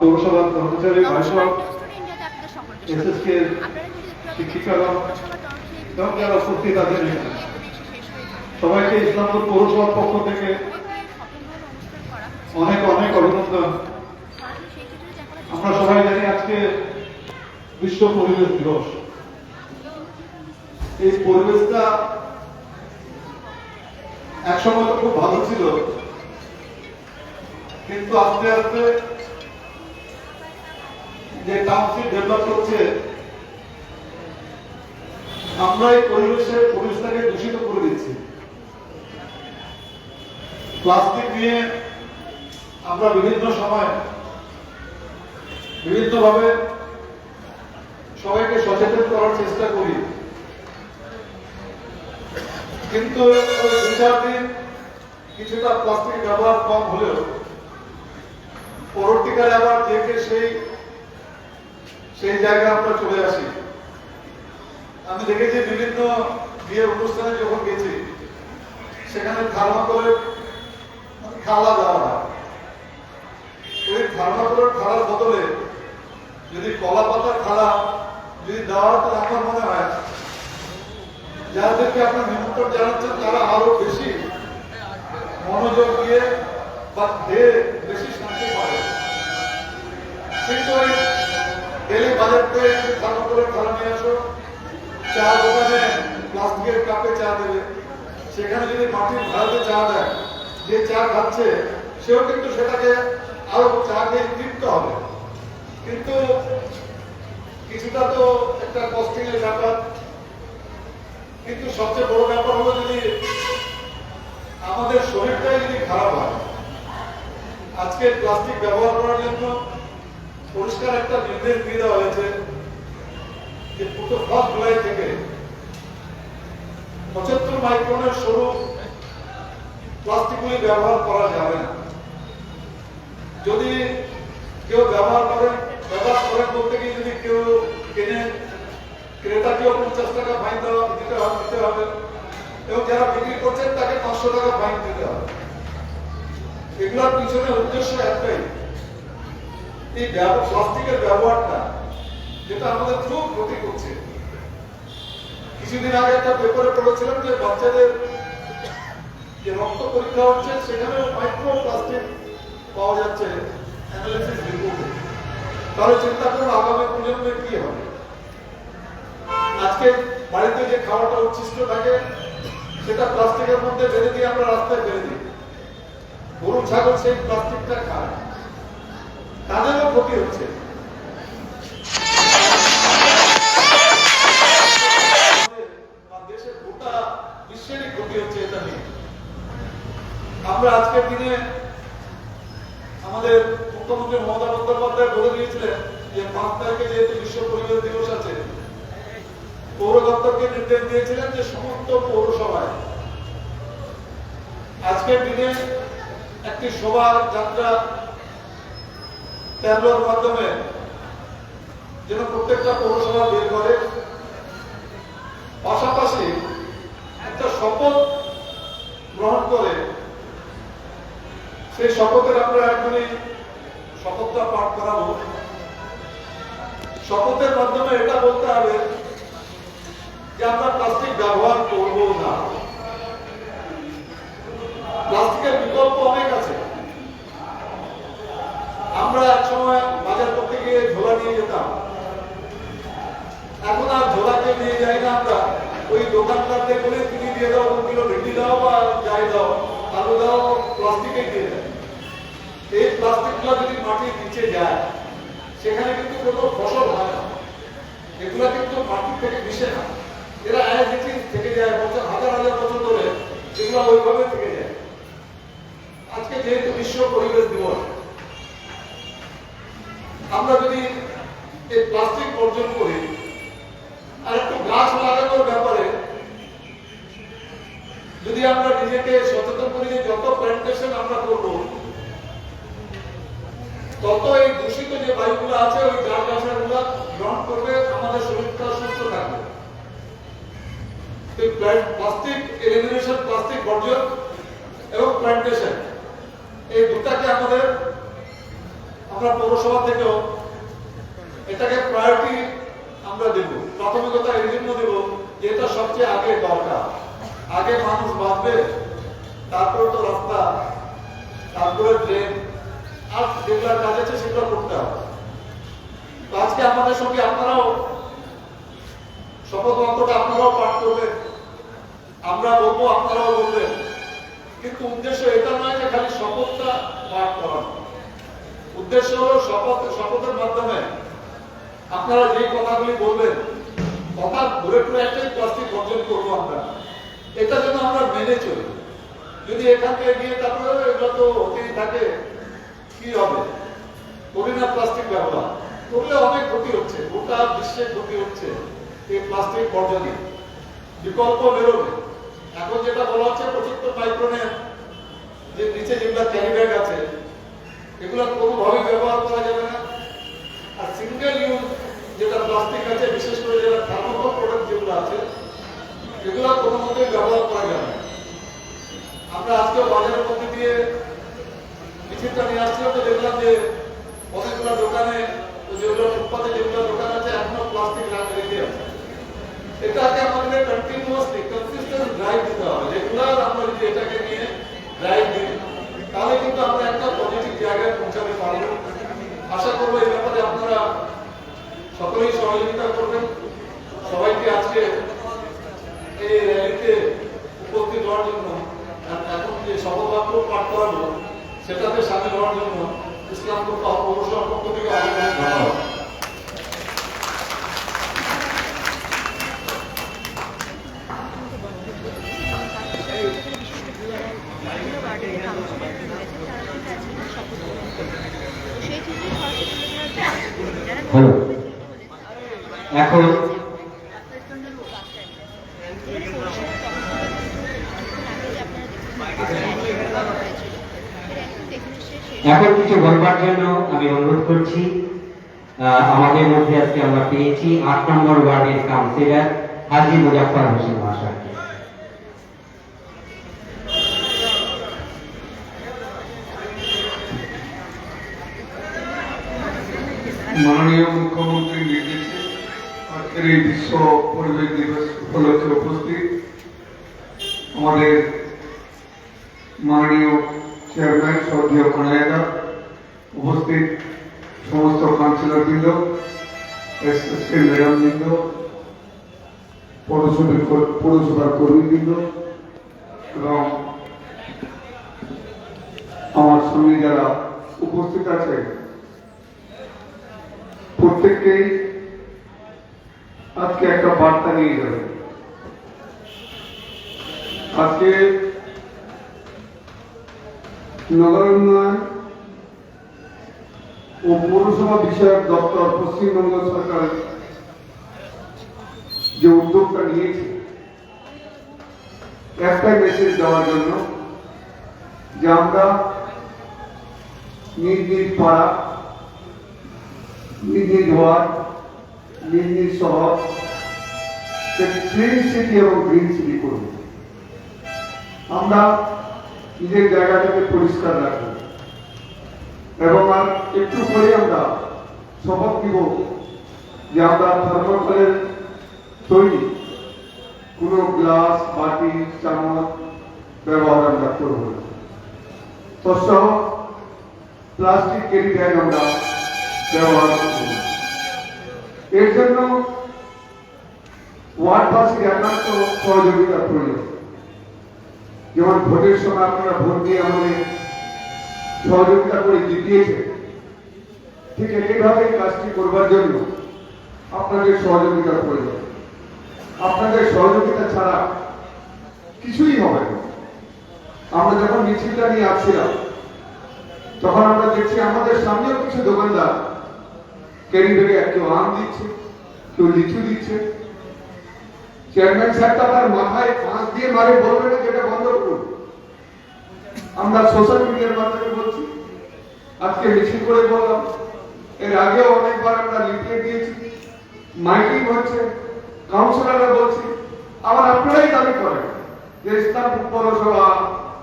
পৌরসভার কর্মচারী ভাইসব এসএসকে শিক্ষিকাগণ এবং যারা উপস্থিত আছেন সবাইকে ইসলামপুর পৌরসভার পক্ষ থেকে অনেক অনেক অভিনন্দন। আমরা সবাই জানি আজকে বিশ্ব পরিবেশ দিবস। এই পরিবেশটা একসময় তো খুব ভালো ছিল, কিন্তু আস্তে আস্তে যে টাউনশিপ ডেভেলপ করছে আমরা এই পরিবেশটাকে দূষিত করে দিচ্ছি। প্লাস্টিক নিয়ে আমরা বিভিন্ন সময় বিভিন্নভাবে সবাইকে সচেতন করার চেষ্টা করি, কিন্তু ওই দু চার দিন কিছুটা প্লাস্টিক ব্যবহার কম হলেও পরবর্তীকালে আবার দেখে সেই জায়গায় আমরা চলে আসি। আমি দেখেছি বিভিন্ন বিয়ের অনুষ্ঠানে যখন গেছি সেখানে থার্মাকলের খাওয়া দেওয়া হয়। ওই থার্মাকলের খাওয়ার বদলে যদি কলা পাতার খাওয়া যদি দেওয়া হতো, আমার মনে হয় যাদেরকে আপনার নিমন্ত্রণ জানাচ্ছেন তারা আরো বেশি মনোযোগ দিয়ে বা খেয়ে বেশি শান্তি পাবে। কিন্তু ওই ডেলি বাজার করে থার্মাকলের খাওয়া নিয়ে আসো, চা দোকানে প্লাস্টিকের কাপে চা দেবে, সেখানে যদি মাটির ভাড়াতে চা দেয়, যে চা খাচ্ছে সেও কিন্তু সেটাকে আরো চা খেয়ে তৃপ্ত হবে। কিন্তু কিছুটা তো একটা কস্টিং এর ব্যাপার, কিন্তু সবচেয়ে বড় ব্যাপার হলো যদি আমাদের শরীরটাই যদি খারাপ হয়। আজকে প্লাস্টিক ব্যবহার করার জন্য পরিষ্কার একটা নির্দেশ দিয়ে দেওয়া হয়েছে যে 1 জুলাই থেকে 75 মাইক্রনের সরু প্লাস্টিকগুলি ব্যবহার করা যাবে না। যদি কেউ ব্যবহার করেন বলতে গিয়ে যদি কেউ কেনে, ক্রেতাকেও 50 টাকা ফাইন দিতে হবে এবং যারা বিক্রি করছেন তাকে 500 টাকা ফাইন দিতে হবে। এগুলোর পিছনে উদ্দেশ্য একটাই, এই প্লাস্টিকের ব্যবহারটা যেটা আমাদের খুব ক্ষতি করছে। কিছুদিন আগে একটা পেপারে পড়েছিলাম যে বাচ্চাদের যে রক্ত পরীক্ষা হচ্ছে সেখানে মাইক্রো প্লাস্টিক পাওয়া যাচ্ছে অ্যানালিসিস রিপোর্টে। তাহলে চিন্তা করুন আগামী প্রজন্মের কি হবে। আজকে বাড়িতে যে খাওয়াটা উচ্ছিষ্ট থাকে সেটা প্লাস্টিকের মধ্যে বেঁধে দিয়ে আমরা রাস্তায় ফেলে দিই, গরু ছাগল সেই প্লাস্টিকটা খায়, তাদেরও ক্ষতি হচ্ছে। দেশের গোটা বিশ্বেরই ক্ষতি হচ্ছে এটা নিয়ে। আমরা আজকের দিনে আমাদের মুখ্যমন্ত্রী মমতা বন্দ্যোপাধ্যায় বলে দিয়েছিলেন যে 5 তারিখে যেহেতু বিশ্ব পরিবেশ দিবস আছে, পৌর দপ্তরকে নির্দেশ দিয়েছিলেন যে সমস্ত পৌরসভায় আজকের দিনে একটি শোভাযাত্রা ট্যাবলোর মাধ্যমে যেন প্রত্যেকটা পৌরসভা বের করে, পাশাপাশি একটা শপথ গ্রহণ করে সেই শপথের আমরা এখনই শপথটা পাঠ করাবো। শপথের মাধ্যমে এটা বলতে হবে যে আমরা প্লাস্টিক ব্যবহার করব না। প্লাস্টিকের বিকল্প অনেক আছে। আমরা এক সময় বাজার করতে গিয়ে ঝোলা নিয়ে যেতাম, এখন আর ঝোলাকে নিয়ে যাই না। আমরা ওই দোকানদারদের বলে কিনে দিয়ে দাও, 2 কিলো ভেন্ডি দাও বা যাই দাও, আলু দাও, প্লাস্টিকে দিয়ে দেয়। এই প্লাস্টিকগুলো যদি মাটির নিচে যায় সেখানে কিন্তু কোনো ফসল হয় না। এগুলা কিন্তু মাটির থেকে মিশে না, এরা অ্যাজ ইট ইজ থেকে যায়, বছর হাজার হাজার বছর ধরে এগুলো ওইভাবে থেকে যায়। আজকে যেহেতু বিশ্ব পরিবেশ দিবস, আমরা যদি এই প্লাস্টিক বর্জন করি আর একটু গাছ লাগানোর ব্যাপারে যদি আমরা নিজেকে সচেতন করি যে যত প্ল্যান্টেশন আমরা করব তত এই দূষিত যে বায়ুগুলো আছে ওই গাছ গাছাগুলো গ্রহণ করবে, আমাদের শরীরটা সুস্থ থাকবে। প্লাস্টিক এলিমিনেশন, প্লাস্টিক বর্জন এবং প্ল্যান্টেশন, এই দুটাকে আমাদের আমরা পৌরসভা থেকেও এটাকে প্রায়োরিটি আমরা দেব, প্রাথমিকতা এই জন্য দেব যে এটা সবচেয়ে আগে দরকার। আগে মানুষ বাঁচবে, তারপরে তো রাস্তা, তারপরে ট্রেন, আর যেগুলো কাজ আছে সেগুলো করতে হবে। তো আজকে আমাদের সঙ্গে আপনারাও শপথ বাক্যটা আপনারাও পাঠ করবেন, আমরা বলবো আপনারাও বলবেন, কিন্তু উদ্দেশ্য এটা নয় যে খালি শপথটা পাঠ করানো। উদ্দেশ্য হলো শপথের মাধ্যমে আপনারা যে কথাগুলি বলবেন, কথা ঘুরে ঘুরে একটাই প্লাস্টিক বর্জন করবো আমরা, এটা যেন আমরা মেনে চলি। যদি এখান থেকে গিয়ে তারপরে এগুলো তো হতেই থাকে, কি হবে? করি না প্লাস্টিক ব্যবহার করলে অনেক ক্ষতি হচ্ছে, গোটা বিশ্বের ক্ষতি হচ্ছে এই প্লাস্টিক বর্জনে। বিকল্প বেরোবে। এখন যেটা বলা হচ্ছে 75 মাইক্রনের যে নিচে যেগুলো ক্যারি ব্যাগ আছে, এগুলো কোনোভাবেই ব্যবহার করা যাবে না। আর সিঙ্গেল ইউজ যেটা প্লাস্টিক আছে, বিশেষ করে যেটা থার্মোকল প্রোডাক্ট যেগুলো আছে, এগুলো কোনো মতেই ব্যবহার করা যাবে না। আমরা আজকে বাজারের মধ্যে দিয়ে মিছিলটা নিয়ে আসছিলাম, তো দেখলাম যে অনেকগুলো দোকানে, যেগুলো ফুটপাতে যেগুলো দোকান আছে, এখনো প্লাস্টিক রেখে আছে। এটাকে আমাদের কন্টিনিউয়াসলি কনসিস্টেন্ট ড্রাইভ দিতে হবে। রেগুলার আমরা যদি এটাকে নিয়ে ড্রাইভ দিই, তাহলে কিন্তু আমরা একটা পজিটিভ জায়গায় পৌঁছাতে পারবো। আশা করবো এই ব্যাপারে আপনারা সকলেই সহযোগিতা করবেন। সবাইকে আজকে এই র্যালিতে উপস্থিত হওয়ার জন্য, এখন যে শপথ বাক্য পাঠ করাবো সেটাতে সামিল হওয়ার জন্য ইসলামপুর পৌরসভার পক্ষ থেকে অনেক অনেক ধন্যবাদ। হ্যালো, এখন কিছু বলবার জন্য আমি অনুরোধ করছি। আমাদের মধ্যে আজকে আমরা পেয়েছি 8 নম্বর ওয়ার্ডের কাউন্সিলর হাজী মুজাফফর হোসেন মহাশয়কে। মাননীয় মুখ্যমন্ত্রীর নির্দেশে আজকের এই বিশ্ব পরিবেশ দিবস উপলক্ষে উপস্থিত আমাদের মাননীয় চেয়ারম্যান স্বর্গীয় কানাইদা, উপস্থিত সমস্ত কাউন্সিলরবৃন্দ, এসএসকে ম্যাডামবৃন্দ, পৌরসভার কর্মীবৃন্দ এবং আমার সঙ্গে যারা উপস্থিত আছে, প্রত্যেককেই আজকে একটা বার্তা নিয়ে যাবে। আজকে নগর উন্নয়ন ও পৌরসভা বিষয়ক দপ্তর পশ্চিমবঙ্গ সরকার যে উদ্যোগটা নিয়েছে, একটাই মেসেজ দেওয়ার জন্য যে আমরা নিজ নিজ পাড়া, নিজ নিজ ওয়ার্ড, নিজ নিজ শহর ক্লিন সিটি এবং গ্রিন সিটি করব। আমরা নিজের জায়গাটাকে পরিষ্কার রাখবো এবং আর একটু পরে আমরা শপথ দিব যে আমরা থার্মোকলের তৈরি কোনো গ্লাস, বাটি, চামচ ব্যবহার আমরা করব না। তৎসহ প্লাস্টিক ক্যারি ব্যাগ আমরা ব্যবহার করব। এর জন্য ওয়ার্ডবাসীর একান্ত সহযোগিতার প্রয়োজন। যেমন ভোটের সময় আপনারা ভোট দিয়ে আমাদের সহযোগিতা করে জিতিয়েছে, ঠিক একইভাবে কাজটি করবার জন্য আপনাদের সহযোগিতার প্রয়োজন। আপনাদের সহযোগিতা ছাড়া কিছুই হবে না। আমরা যখন মিছিলটা নিয়ে আসছিলাম, তখন আমরা দেখছি আমাদের সামনেও কিছু দোকানদার ক্যারি ব্যাগে কেউ আম দিচ্ছে, কেউ লিচু দিচ্ছে। চেয়ারম্যান সাহেবটা তার মাথায় ফাঁস দিয়ে মারে বলবে না যেটা বন্ধ করুন। আমরা সোশ্যাল মিডিয়ার মাধ্যমে বলছি, আজকে মিছিল করে বললাম, এর আগেও অনেকবার আমরা লিফলেট দিয়েছি, মাইকিং হচ্ছে, কাউন্সিলররা বলছি, আবার আপনারাই দাবি করেন যে ইসলামপুর পৌরসভা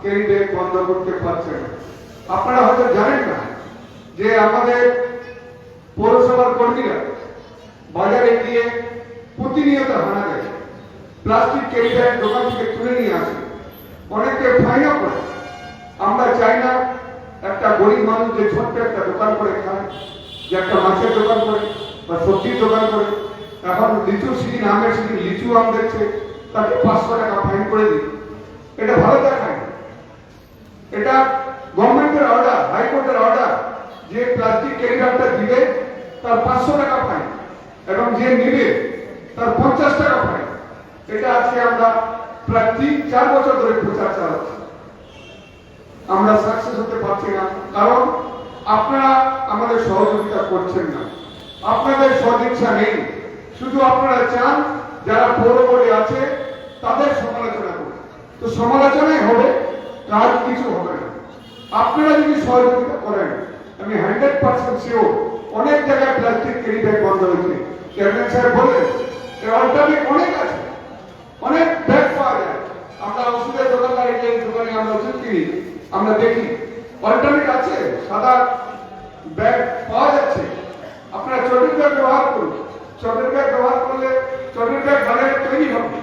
ক্যারি ব্যাগ বন্ধ করতে পারছে না। আপনারা হয়তো জানেন না যে আমাদের পৌরসভার কর্মীরা বাজারে গিয়ে প্রতিনিয়ত হানা দেয়, প্লাস্টিক ক্যারি ব্যাগ দোকান থেকে তুলে নিয়ে আসে, অনেকে ফাইনও করে। আমরা চাই না একটা গরিব মানুষ যে ছোট্ট একটা দোকান করে খায়, যে একটা মাছের দোকান করে বা সবজির দোকান করে, এখন লিচু সিজন, আমের সিজন, লিচু আম দেখছে, তাকে 500 টাকা ফাইন করে দিই। এটা ভালো দেখায় না। এটা গভর্নমেন্টের অর্ডার, হাইকোর্টের অর্ডার, যে প্লাস্টিক ক্যারি ব্যাগটা দিবে তার 500 টাকা ফাইন এবং যে নিবে তার 50 টাকা ফাইন। এটা আজকে আমরা প্রায় 3-4 বছর ধরে প্রচার চালাচ্ছি। আমরা সাকসেস হতে পারছি না, কারণ আপনারা আমাদের সহযোগিতা করছেন না, আপনাদের সদিচ্ছা নেই। শুধু আপনারা চান যারা পৌর বোর্ডে আছে তাদের সমালোচনা করুন, তো সমালোচনাই হবে, কাজ কিছু হবে না। আপনারা যদি সহযোগিতা করেন, আমি 100% শিওর অনেক জায়গায় প্লাস্টিক ক্যারি ব্যাগ বন্ধ হয়েছে। চেয়ারম্যান সাহেব বললেন এর অল্টারনেট অনেক আছে, অনেক ব্যাগ পাওয়া যায়। আমরা ওষুধের দোকানদারি, যে দোকানে আমরা ওষুধ কিনি, আমরা দেখি অল্টারনেট আছে, সাদা ব্যাগ পাওয়া যাচ্ছে। আপনারা চটের ব্যাগ ব্যবহার করুন। চটের ব্যাগ ব্যবহার করলে চটের ব্যাগ বাজারে তৈরি হবে,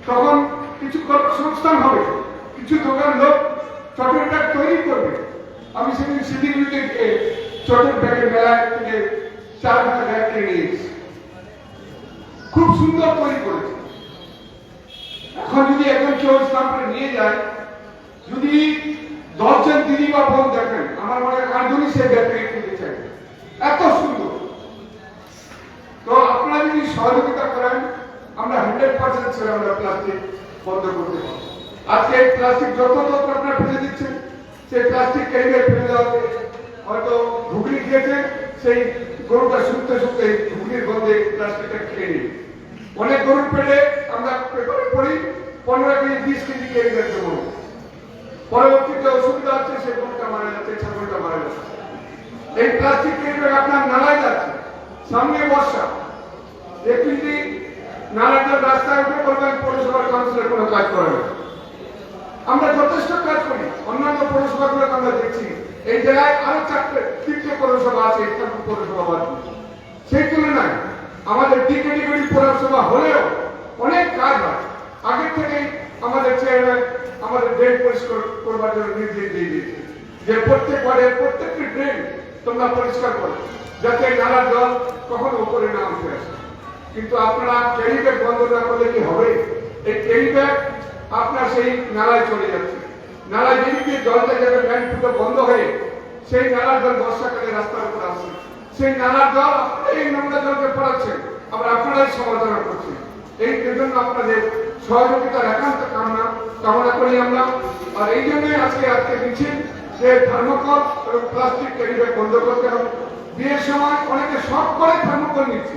তখন কিছু কর্মসংস্থান হবে, কিছু দোকান লোক চটের ব্যাগ তৈরি করবে। আমি সেদিন শিলিগুড়িতে গিয়ে চটের ব্যাগের মেলায় থেকে 4 ব্যাগ কিনে নিয়েছি, খুব সুন্দর তৈরি করেছে। এখন যদি একজন কেউ ইসলামপুরে নিয়ে যায়, যদি 10 জন দিদি বা বোন দেখেন, আমার মনে হয় 8 জনই সেই ব্যাগটাকে কিনতে চাই, এত সুন্দর। তো আপনারা যদি সহযোগিতা করেন, আমরা 100% ছেড়ে আমরা প্লাস্টিক বন্ধ করতে পারবো। আজকে প্লাস্টিক যত আপনারা ফেলে দিচ্ছেন, সেই প্লাস্টিক ক্যারি ব্যাগ ফেলে দেওয়াতে হয়তো ঘুগনি খেয়েছে, সেই গরুটা শুকতে শুকতে ঘুগনির গন্ধে প্লাস্টিকটা খেয়ে নিই। অনেক গরুর পেটে আমরা পেপারে পড়ি 15 কেজি 20 কেজি ক্যারি ব্যাগ দেবো, পরবর্তীতে অসুবিধা হচ্ছে, সেই গরুটা মারা যাচ্ছে, ছাগলটা মারা যাচ্ছে। এই প্লাস্টিক ক্যারি ব্যাগ আপনার নালায় যাচ্ছে, সামনে বর্ষা, এপ্রিল নালাটার রাস্তায় উঠে বলবেন পৌরসভার কাউন্সিলর কোনো কাজ করে না। আমরা যথেষ্ট কাজ করি, অন্যান্য পৌরসভাগুলোকে আমরা দেখছি। এই জায়গায় আরো 3টে পৌরসভা আছে, ইসলামপুর পৌরসভা বাদ দিয়ে। সেই তুলনায় আমাদের ডি ক্যাটেগরি পৌরসভা হলেও অনেক কাজ হয়। আগের থেকেই আমাদের চেয়ারম্যান আমাদের ড্রেন পরিষ্কার করবার জন্য নির্দেশ দিয়ে দিয়েছে যে প্রত্যেক ওয়ার্ডের প্রত্যেকটি ড্রেন তোমরা পরিষ্কার করো, যাতে নালার জল কখনো উপরে না উঠে আসে। কিন্তু আপনারা ক্যারি ব্যাগ বন্ধ না করলে কি হবে? এই ক্যারি ব্যাগ আপনার সেই নালায় চলে যাচ্ছে, নালায় যেদিকে জলটা যাবে ব্যাংক ফুটো বন্ধ হয়ে সেই নালার জল বর্ষাকালে রাস্তার উপর আসছে, সেই নালার জল এই নোংরা জলকে পড়াচ্ছেন, আবার আপনারাই সমালোচনা করছেন। এই জন্য আপনাদের সহযোগিতার একান্ত কামনা করি আমরা। আর এই জন্যই আজকে দিচ্ছি যে থার্মোকল এবং প্লাস্টিক ক্যারি ব্যাগ বন্ধ করতে হবে। বিয়ের সময় অনেকে শখ করে থার্মোকল নিচ্ছে,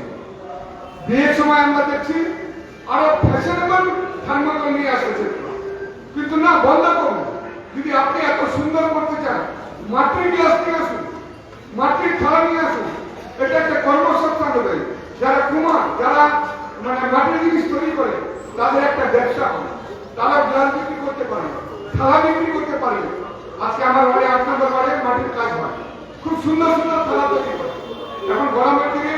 বিয়ের সময় আমরা দেখছি আরো ফ্যাশনেবল থার্মোকল নিয়ে আসছে, কিন্তু না, বন্ধ করুন। যদি আপনি এত সুন্দর করতে চান, মাটির গ্লাস নিয়ে আসুন, মাটির থালা নিয়ে আসুন। এটা একটা কর্মসংস্থান হবে। যারা কুমার, যারা মাটির জিনিস তৈরি করে, তাদের একটা ব্যবসা হয়, তারা গ্লাস বিক্রি করতে পারে, থালা বিক্রি করতে পারে। আজকে আমার বাড়ি, আপনাদের বাড়ি মাটির কাজ হয়, খুব সুন্দর সুন্দর থালা তৈরি করে। এখন গরমের দিকে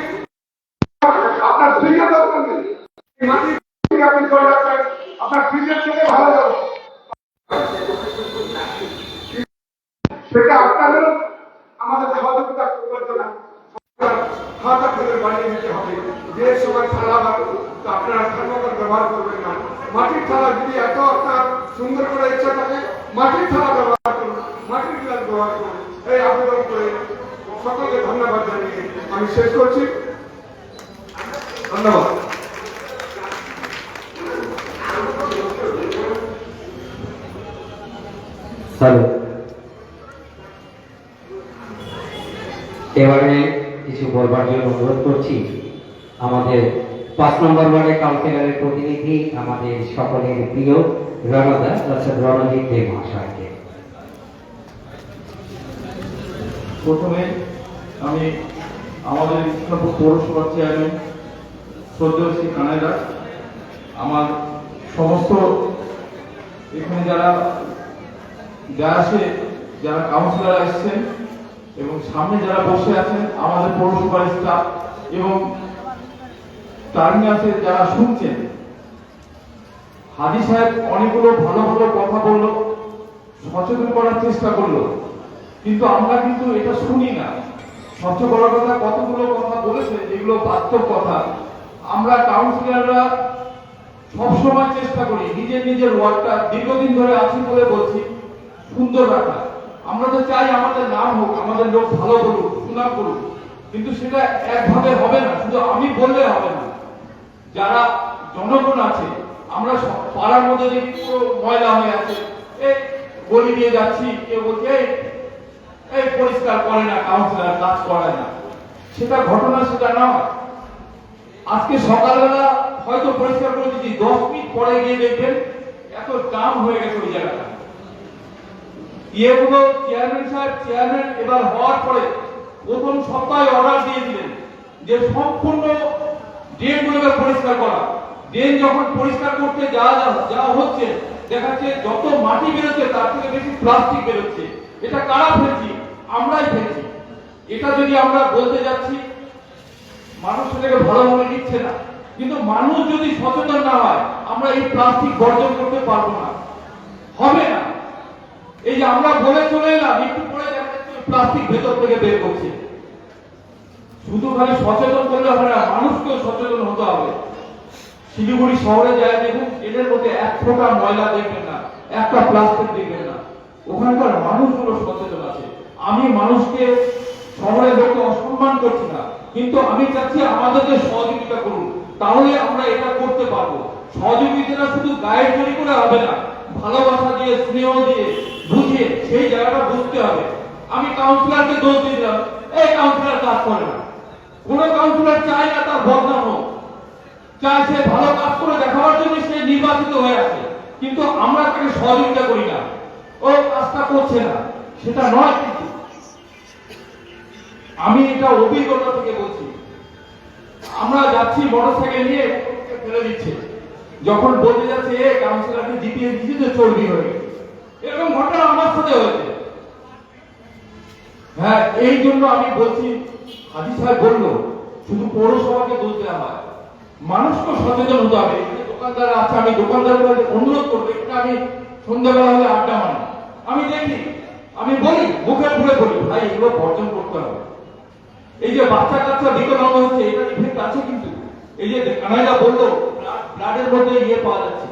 আপনার ফ্রিজের দরকার নেই, মাটির আপনি চলে আসেন, আপনার ফ্রিজের থেকে ভালো যাবে। সেটা আপনাদেরও আমাদের সহযোগিতা করবার জন্য খাতা থেকে বানিয়ে নিতে হবে। যে সময় থালা আপনারা থার্মোকল ব্যবহার করবেন না, মাটির থালা যদি এত আপনার সুন্দর করে ইচ্ছা থাকে, মাটির থালা ব্যবহার করুন, মাটির গ্লাস ব্যবহার করুন। এই আবেদন করে সকলকে ধন্যবাদ জানিয়ে আমি শেষ করছি। ধন্যবাদ। এবারে কিছু বলবার জন্য অনুরোধ করছি আমাদের 5 নম্বর ওয়ার্ডের কাউন্সিলরের প্রতিনিধি, আমাদের সকলের প্রিয় রণজিৎ দেব মহাশয়কে। প্রথমে আমি আমাদের ইসলামপুর পৌরসভার চেয়ারম্যান শ্রদ্ধেয় শ্রী কানাই দাস, আমার সমস্ত এখানে যারা কাউন্সিলর আসছেন, এবং সামনে যারা বসে আছেন আমাদের পৌরসভার স্টাফ এবং টার্মিনাসে যারা শুনছেন, হাজি সাহেব অনেকগুলো ভালো ভালো কথা বললো, সচেতন করার চেষ্টা করলো, কিন্তু আমরা কিন্তু এটা শুনি না। সবচেয়ে বড় কথা, কতগুলো কথা বলেছে যেগুলো বাস্তব কথা। আমরা কাউন্সিলররা সবসময় চেষ্টা করি নিজের নিজের ওয়ার্ডটা দীর্ঘদিন ধরে আছি বলে বলছি সুন্দর রাখা। আমরা তো চাই আমাদের নাম হোক, আমাদের লোক ভালো বলুক, সুনাম করুক, কিন্তু সেটা একভাবে হবে না, শুধু আমি বললে হবে না। যারা জনগণ আছে, আমরা পাড়ার মধ্যে দেখি পুরো ময়লা হয়ে আছে, এই গলি দিয়ে যাচ্ছি, কেউ বলছে এই পরিষ্কার করে না, কাউন্সিলর কাজ করে না, সেটা ঘটনা, সেটা নয়। আজকে সকালবেলা হয়তো পরিষ্কার করে দিচ্ছি, 10 মিনিট পরে গিয়ে দেখবেন এত জাম হয়ে গেছে ওই জায়গাটা। ইয়েগুলো চেয়ারম্যান এবার হওয়ার পরে প্রথম সপ্তাহে অর্ডার দিয়ে দিলেন যে সম্পূর্ণ ড্রেনগুলোকে পরিষ্কার করা। ড্রেন যখন পরিষ্কার করতে যা হচ্ছে, দেখাচ্ছে যত মাটি বেরোচ্ছে তার থেকে বেশি প্লাস্টিক বেরোচ্ছে। এটা কারা ফেলছি? আমরাই ফেলছি। এটা যদি আমরা বলতে যাচ্ছি, মানুষ সেটাকে ভালোভাবে নিচ্ছে না, কিন্তু মানুষ যদি সচেতন না হয় আমরা এই প্লাস্টিক বর্জন করতে পারবো না, হবে না। এই যে আমরা বলে চলে এলাম, একটু পরে দেখা যাচ্ছে প্লাস্টিক ভেতর থেকে বের করছে। শুধু খালি সচেতন করলে হবে না, মানুষকেও সচেতন হতে হবে। শিলিগুড়ি শহরে যায় দেখুন, এদের মধ্যে এক ফোঁটা ময়লা দেখবেন না, একটা প্লাস্টিক দেখবেন না। ওখানকার মানুষগুলো সচেতন আছে। আমি মানুষকে, শহরের লোককে অসম্মান করছি না, কিন্তু আমি চাচ্ছি আমাদেরকে সহযোগিতা করুন, তাহলে আমরা এটা করতে পারবো। সহযোগিতাটা শুধু গায়ের জোরে করে হবে না, ভালোবাসা দিয়ে, স্নেহ দিয়ে, বুঝিয়ে সেই জায়গাটা বুঝতে হবে। আমি কাউন্সিলরকে দোষ দিলাম, এই কাউন্সিলর কাজ করে না। কোন কাউন্সিলর চায় না তার বদনাম হোক, চায় সে ভালো কাজ করে দেখাবার জন্য সে নির্বাচিত হয়ে আছে, কিন্তু আমরা তাকে সহযোগিতা করি না, ও কাজটা করছে না, সেটা নয়। কিন্তু আমি এটা অভিজ্ঞতা থেকে বলছি। আমরা যাচ্ছি মোটরসাইকেল নিয়ে, ফেলে দিচ্ছে, যখন বলতে যাচ্ছে এ কাউন্সিলরকে জিতিয়ে দিচ্ছি তো চর্বি হয়ে গেছে। এরকম ঘটনা আমার সাথে হয়েছে। হ্যাঁ, এই জন্য আমি বলছি, হাজি সাহেব বললো শুধু পৌরসভাকে দোষ দেওয়া হয়, মানুষকে সচেতন হতে হবে। দোকানদার আছে, আমি দোকানদারের কাছে অনুরোধ করবো, এটা আমি সন্ধ্যাবেলা হলে আড্ডা মানি, আমি দেখি, আমি বলি, মুখে মুখে বলি, ভাই এগুলো বর্জন করতে হবে। এই যে বাচ্চা কাচ্চা বিকলাঙ্গ হচ্ছে, এটা ইফেক্ট আছে। কিন্তু এই যে কানাইদা বললো ব্লাডের মধ্যে ইয়ে পাওয়া যাচ্ছে,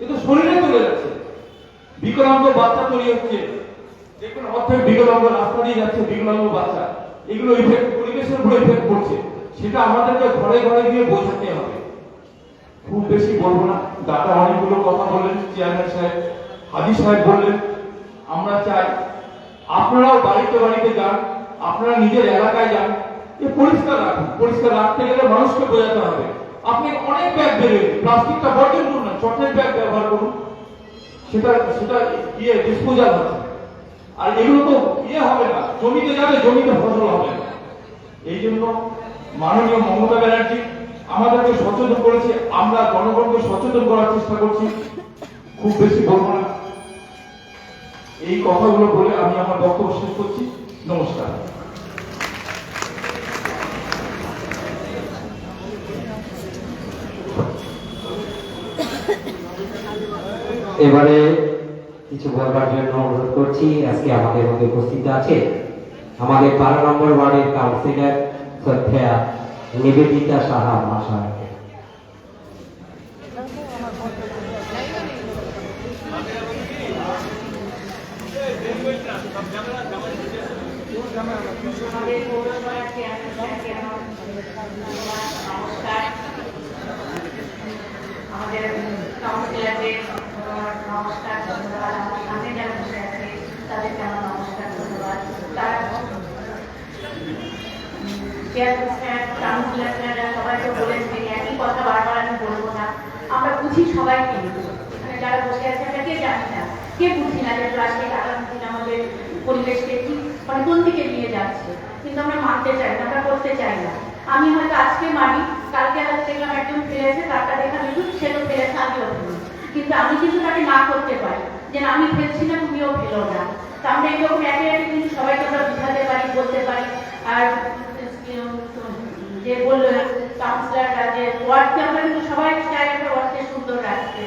এ তো শরীরে চলে যাচ্ছে। বিকলাঙ্গ বাচ্চা তৈরি হচ্ছে, দেখুন অর্ধেক বিকলাঙ্গ রাস্তা দিয়ে যাচ্ছে, বিকলাঙ্গ বাচ্চা, এগুলো ইফেক্ট, পরিবেশের উপর ইফেক্ট করছে। সেটা আমাদেরকে ঘরে ঘরে গিয়ে বোঝাতে হবে। খুব বেশি বলবো না, দাদা অনেকগুলো কথা বললেন, চেয়ারম্যান সাহেব, হাজি সাহেব বললেন। আমরা চাই আপনারাও বাড়িতে বাড়িতে যান, আপনারা নিজের এলাকায় যান, এ পরিষ্কার রাখুন। পরিষ্কার রাখতে গেলে মানুষকে বোঝাতে হবে। আপনি অনেক ব্যাগ বেরোয়, প্লাস্টিকটা বর্জন করুন না, চটের ব্যাগ ব্যবহার করুন, সেটা ডিসপোজাল আছে। আর এগুলো তো হবে না, জমিতে যাবে, জমিতে ফসল হবে না। এই জন্য মাননীয় মমতা ব্যানার্জি আমাদেরকে সচেতন করেছে, আমরা জনগণকে সচেতন করার চেষ্টা করছি। খুব বেশি বলবো না, এই কথাগুলো বলে আমি আমার বক্তব্য শেষ করছি। নমস্কার। এবারে কিছু বলবার জন্য অনুরোধ করছি, আজকে আমাদের মধ্যে উপস্থিত আছে আমাদের 12 নম্বর ওয়ার্ডের কাউন্সিলর শ্রদ্ধেয়া নিবেদিতা সাহা মহাশয়কে। আমাদের পৌরসভার চেয়ারম্যান, নমস্কার। আমাদের কাউন্সিলরদের নমস্কার, ধন্যবাদ। আমার সামনে যারা বসে আছে তাদেরকে আমার নমস্কার, ধন্যবাদ। তারা চেয়ারম্যান, কাউন্সিলররা সবাই তো বলেছেন, একই কথা বারবার আমি বলবো না। আমরা বুঝি সবাই কিন্তু এখানে যারা বসে আছে আমরা কে জানি না, কে বুঝি না যে প্লাস্টিক আগামী দিন আমাদের পরিবেশকে কি মানে কোন দিকে নিয়ে যাচ্ছে, কিন্তু আমরা মানতে চাই না, আমরা করতে চাই না। আমি হয়তো আজকে মানি, কালকে হয়তো দেখলাম একজন ফেলেছে, তারটা দেখা দেখুন সে তো ফেলেছে, আমিও ফেলি, কিন্তু আমি কিন্তু তাকে না করতে পারি যে আমি ফেলছি না, তুমিও ফেলো না। তা আমরা এরকম একে একে কিন্তু সবাইকে আমরা বোঝাতে পারি, বলতে পারি। আর যে বললো কাউন্সিলাররা যে ওয়ার্ডকে আমরা কিন্তু সবাই চাই আমরা ওয়ার্ডকে সুন্দর রাখতে।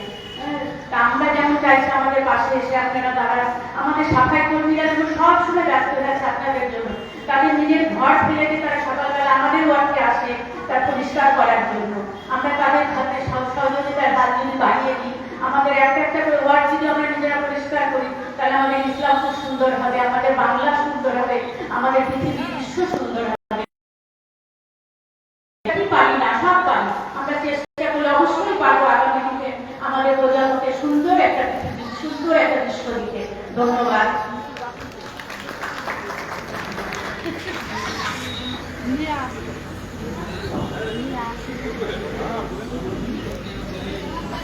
তা আমরা যেমন চাইছি আমাদের পাশে এসে আপনারা দাঁড়ান, আমাদের সাফাই কর্মীরা যেন সব সময় ব্যস্ত আছে আপনাদের জন্য, তাদের নিজের ঘর ফেলে দিয়ে তারা সকালবেলা আমাদের ওয়ার্ডে আসে তার পরিষ্কার করার জন্য। আমরা তাদের হাতে সহযোগিতার হাত যদি বাড়িয়ে দিই, আমাদের একটা একটা করে ওয়ার্ড যদি আমরা নিজেরা পরিষ্কার করি, তাহলে আমাদের ইসলাম খুব সুন্দর হবে, আমাদের বাংলা সুন্দর হবে, আমাদের পৃথিবী বিশ্ব সুন্দর হবে। পারি না, সব পারি, আমরা চেষ্টা করলে অবশ্যই পারবো আগামী দিনে আমাদের প্রজন্মকে সুন্দর একটা পৃথিবী, সুন্দর একটা বিশ্ব দিতে। ধন্যবাদ।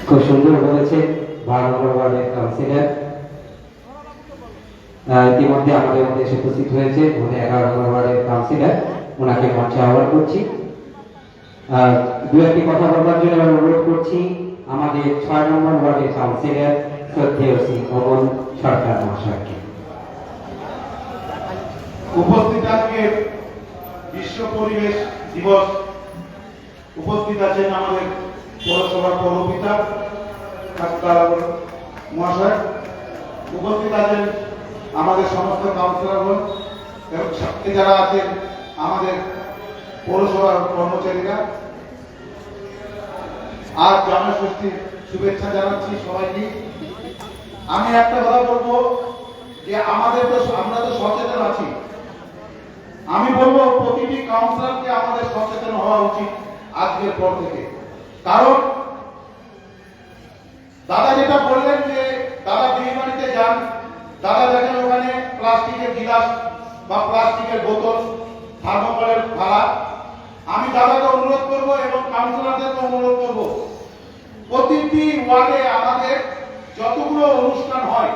খুব সুন্দর বলেছে 12 নম্বর ওয়ার্ডের কাউন্সিলর। ইতিমধ্যে আমাদের মধ্যে এসে উপস্থিত হয়েছে আমাদের 11 নম্বর ওয়ার্ডের কাউন্সিলর, ওনাকে মঞ্চে আহ্বান করছি। দু একটি কথা বলবার জন্য আমি অনুরোধ করছি আমাদের 6 নম্বর ওয়ার্ডের কাউন্সিলর শ্রদ্ধেয় শ্রী অমল সরকার মহাশয়কে। উপস্থিত আজকে বিশ্ব পরিবেশ দিবস, উপস্থিত আছেন আমাদের পৌরসভার পৌরপিতা মহাশয়, উপস্থিত আছেন আমাদের সমস্ত কাউন্সিলরগণ এবং সাথে যারা আছেন আমাদের পৌরসভার কর্মচারীরা। আজ জন্মষষ্ঠীর শুভেচ্ছা জানাচ্ছি সবাইকে। আমি একটা কথা বলবো যে আমরা তো সচেতন আছি। আমি বলবো প্রতিটি কাউন্সিলরকে আমাদের সচেতন হওয়া উচিত আজকের পর থেকে। কারণ দাদা যেটা বললেন যে দাদা বিয়ে বাড়িতে যান, দাদা দেখেন ওখানে প্লাস্টিকের গিলাস বা প্লাস্টিকের বোতল, থার্মোকলের থালা। আমি দাদাকে অনুরোধ করব এবং কাউন্সিলরদেরকে অনুরোধ করব, প্রতিটি ওয়ার্ডে আমাদের যতগুলো অনুষ্ঠান হয়,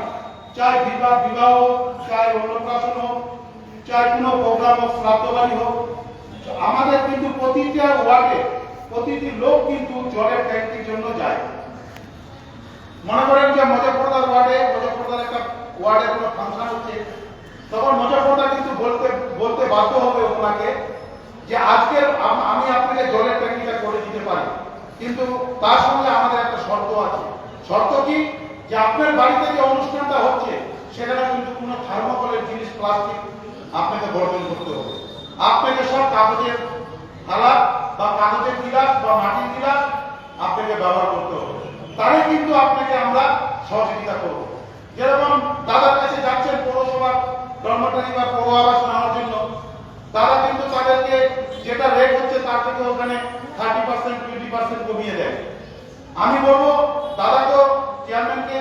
চাই বিবাহ, চাই অন্নপ্রাশন হোক, চাই কোনো প্রোগ্রাম হোক, শ্রাদ্ধ বাড়ি হোক, আমাদের কিন্তু প্রতিটা ওয়ার্ডে প্রতিটি লোক কিন্তু জলের ট্যাঙ্কির জন্য যায়। মনে করেন যে মজফরদার ওয়ার্ডে, মজফরদার একটা ওয়ার্ডে কোনো ফাংশন হচ্ছে, তখন মজফরদার কিন্তু বলতে বাধ্য হবে ওনাকে যে আজকে আমি আপনাকে জলের ট্যাঙ্কিটা করে দিতে পারি, কিন্তু তার সঙ্গে আমাদের একটা শর্ত আছে। শর্ত কি? যে আপনার বাড়িতে যে অনুষ্ঠানটা হচ্ছে সেখানে কিন্তু কোনো থার্মোকলের জিনিস, প্লাস্টিক আপনাকে বর্জন করতে হবে। আপনাকে সব কাগজের থালা বা কাগজের গিলাস বা মাটির গিলাস আপনাকে ব্যবহার করতে হবে, তাহলে কিন্তু আপনাকে আমরা সহযোগিতা করব। যেরকম দাদার কাছে যাচ্ছেন পৌরসভার কর্মচারী বা পৌর আবাস নেওয়ার জন্য, তারা কিন্তু তাদেরকে যেটা রেট হচ্ছে তার থেকে ওখানে 30% 20% কমিয়ে দেয়। আমি বলবো দাদাকে, চেয়ারম্যানকে,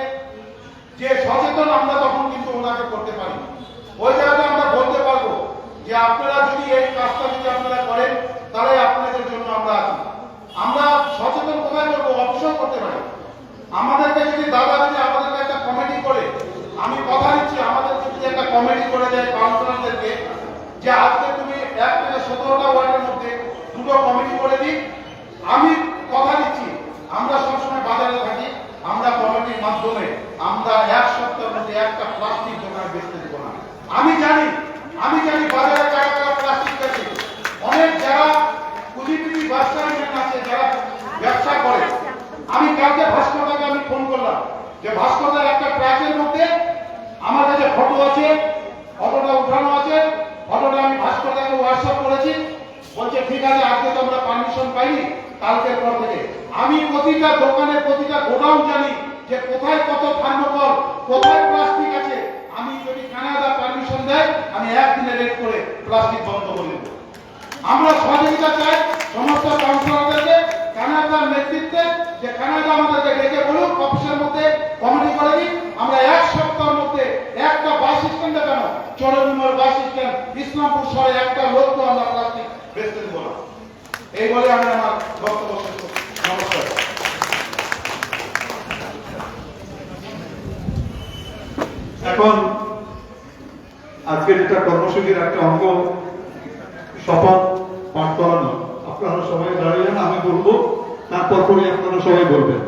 যে সচেতন আমরা তখন কিন্তু ওনাকে করতে পারি। ওই জায়গায় আমরা বলতে পারবো যে আপনারা যদি এই কাজটা যদি আপনারা করেন তাহলে আপনাদের জন্য আমরা আছি। আমরা সচেতন কোথায় করবো? অবশ্যই করতে পারি। আমাদেরকে যদি দাদা যদি আমাদেরকে একটা কমিটি করে, আমি কথা দিচ্ছি আমাদেরকে যদি একটা কমিটি করে দেয় কাউন্সিলরদেরকে, যে আজকে তুমি 1 থেকে 17টা ওয়ার্ডের মধ্যে 2টো কমিটি করে দিই, আমি কথা দিচ্ছি আমরা সবসময় বাজারে থাকি, আমরা কমিটির মাধ্যমে আমরা 1 সপ্তাহের মধ্যে একটা প্লাস্টিক দোকানে বেচতে দেব না। আমি জানি বাজারে কারা কারা প্লাস্টিক বেচে। অনেক যারা পুঁজিপতি ব্যবসায়ীরা আছে যারা ব্যবসা করে। আমি কালকে ভাস্করদাকে আমি ফোন করলাম যে ভাস্করদার একটা ট্র্যাকের মধ্যে আমার কাছে ফটো আছে, ফটোটা উঠানো আছে, ফটোটা আমি ভাস্করদাকে হোয়াটসঅ্যাপ করেছি। বলছে ঠিক আছে, আজকে তো আমরা পারমিশন পাইনি, কালকের পর থেকে আমি প্রতিটা দোকানে প্রতিটা গোডাউন জানি যে কোথায় কত থার্মোকল, কোথায় প্লাস্টিক আছে। আমি যদি কানাডা পারমিশন দেয় আমি একদিনে রেড করে প্লাস্টিক বন্ধ করে দেব। আমরা সহযোগিতা চাই সমস্ত কাউন্সিলরদেরকে, কানাডার নেতৃত্বে, যে কানাডা আমাদেরকে ডেকে বলুক অফিসের মধ্যে কমিটি করে দিই, আমরা 1 সপ্তাহের মধ্যে একটা বাস স্ট্যান্ডে কেন, চরমুমের বাস স্ট্যান্ড, ইসলামপুর শহরে একটা লোককে আমরা প্লাস্টিক বেচতে দেবো না। এই বলে আমি আমার বক্তব্য শেষ করছি। নমস্কার। এখন আজকে যেটা কর্মসূচির একটা অঙ্গ শপথ পাঠ করানো, আপনারা সবাই দাঁড়িয়ে আমি বলবো, তারপর পরে আপনারা সবাই বলবেন।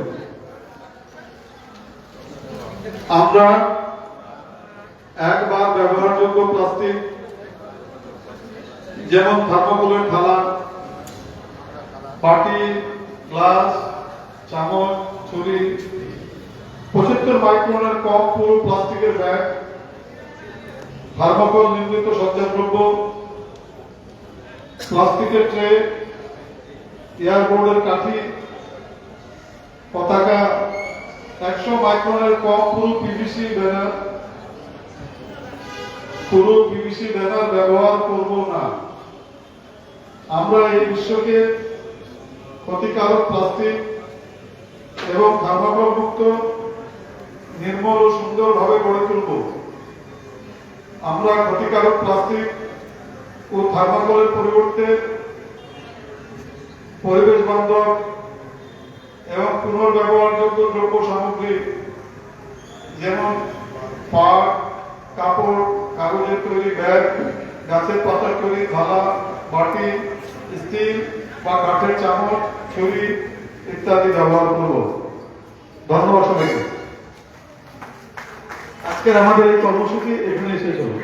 আমরা একবার ব্যবহারযোগ্য প্লাস্টিক যেমন থার্মোকলের থালা, বাটি, গ্লাস, চামচ, ছুরি, 75 মাইক্রনের কম পুরো প্লাস্টিকের ব্যাগ, থার্মোকল নির্মিত সজ্জাদ্রব্য, প্লাস্টিকের ট্রে, এয়ারবোর্ডের কাঠি, পতাকা, 100 মাইক্রনের কম পুরো পিভিসি ব্যানার ব্যবহার করব না। আমরা এই বিশ্বকে ক্ষতিকারক প্লাস্টিক এবং থার্মোকল মুক্ত, নির্মল ও সুন্দরভাবে গড়ে তুলব। আমরা ক্ষতিকারক প্লাস্টিক ও থার্মোকলের পরিবর্তে পরিবেশ বান্ধব এবং পুনর্ব্যবহারযোগ্য দ্রব্য সামগ্রী যেমন পাট, কাপড়, কাগজের তৈরি ব্যাগ, গাছের পাতার তৈরি থালা, বাটি, স্টিল বা কাঠের চামচ, ছুরি ইত্যাদি ব্যবহার করব। ধন্যবাদ সবাইকে। আজকের আমাদের এই কর্মসূচি এখানেই শেষ হলো।